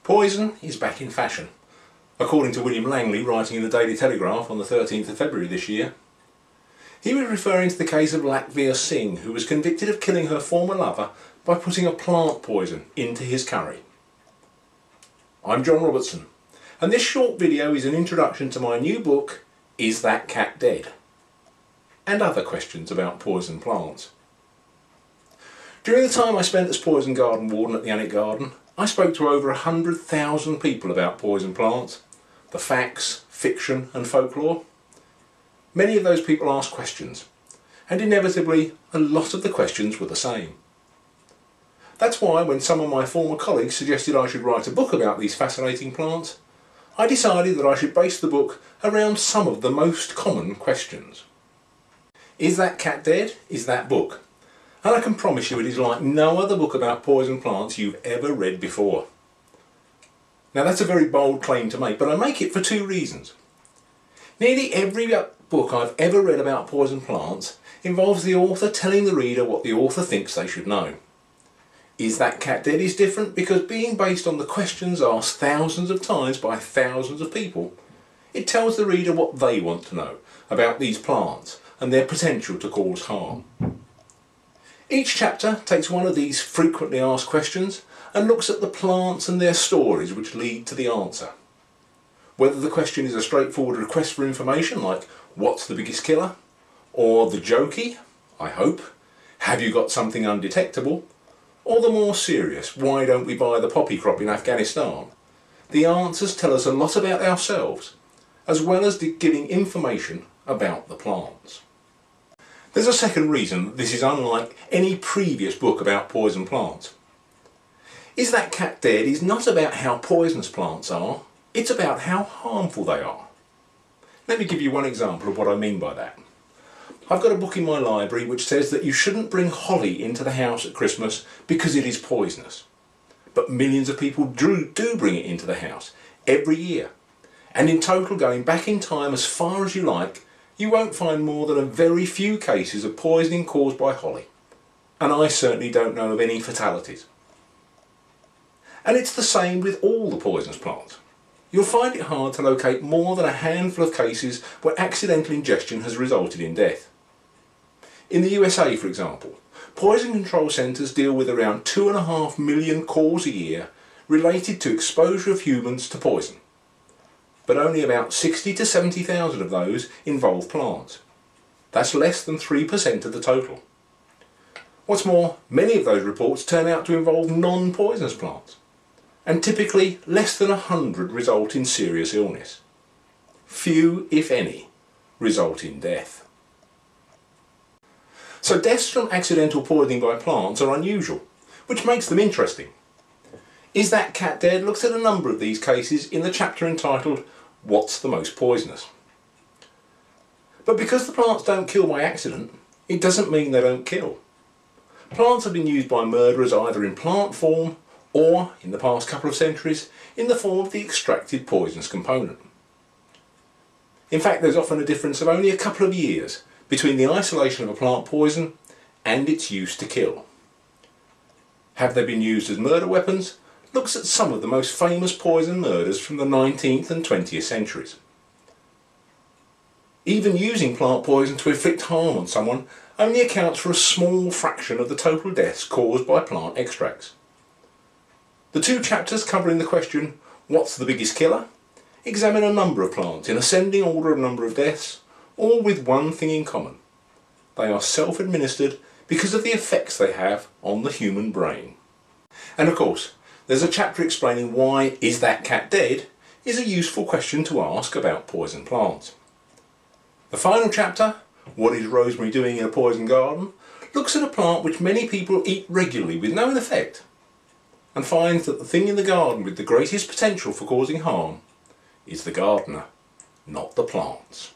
Poison is back in fashion, according to William Langley, writing in the Daily Telegraph on the 13th of February this year. He was referring to the case of Lakveer Singh, who was convicted of killing her former lover by putting a plant poison into his curry. I'm John Robertson, and this short video is an introduction to my new book, Is That Cat Dead? And other questions about poison plants. During the time I spent as poison garden warden at the Annick Garden, I spoke to over 100,000 people about poison plants, the facts, fiction and folklore. Many of those people asked questions, and inevitably a lot of the questions were the same. That's why when some of my former colleagues suggested I should write a book about these fascinating plants, I decided that I should base the book around some of the most common questions. Is That Cat Dead? Is that book. And I can promise you it is like no other book about poison plants you've ever read before. Now that's a very bold claim to make, but I make it for two reasons. Nearly every book I've ever read about poison plants involves the author telling the reader what the author thinks they should know. Is That Cat Dead is different because being based on the questions asked thousands of times by thousands of people, it tells the reader what they want to know about these plants and their potential to cause harm. Each chapter takes one of these frequently asked questions and looks at the plants and their stories which lead to the answer. Whether the question is a straightforward request for information like what's the biggest killer, or the jokey, I hope, have you got something undetectable, or the more serious, why don't we buy the poppy crop in Afghanistan, the answers tell us a lot about ourselves as well as giving information about the plants. There's a second reason that this is unlike any previous book about poison plants. Is That Cat Dead is not about how poisonous plants are, it's about how harmful they are. Let me give you one example of what I mean by that. I've got a book in my library which says that you shouldn't bring holly into the house at Christmas because it is poisonous. But millions of people do bring it into the house every year. And in total, going back in time as far as you like, you won't find more than a very few cases of poisoning caused by holly. And I certainly don't know of any fatalities. And it's the same with all the poisonous plants. You'll find it hard to locate more than a handful of cases where accidental ingestion has resulted in death. In the USA, for example, poison control centres deal with around 2.5 million calls a year related to exposure of humans to poison. But only about 60 to 70,000 of those involve plants. That's less than 3% of the total. What's more, many of those reports turn out to involve non-poisonous plants, and typically less than 100 result in serious illness. Few, if any, result in death. So deaths from accidental poisoning by plants are unusual, which makes them interesting. Is That Cat Dead looks at a number of these cases in the chapter entitled What's the Most Poisonous? But because the plants don't kill by accident, it doesn't mean they don't kill. Plants have been used by murderers either in plant form or, in the past couple of centuries, in the form of the extracted poisonous component. In fact, there's often a difference of only a couple of years between the isolation of a plant poison and its use to kill. Have they been used as murder weapons? Looks at some of the most famous poison murders from the 19th and 20th centuries. Even using plant poison to inflict harm on someone only accounts for a small fraction of the total deaths caused by plant extracts. The two chapters covering the question, what's the biggest killer, examine a number of plants in ascending order of number of deaths, all with one thing in common. They are self-administered because of the effects they have on the human brain. And of course, there's a chapter explaining why Is That Cat Dead is a useful question to ask about poison plants. The final chapter, What is Rosemary Doing in a Poison Garden, looks at a plant which many people eat regularly with no effect, and finds that the thing in the garden with the greatest potential for causing harm is the gardener, not the plants.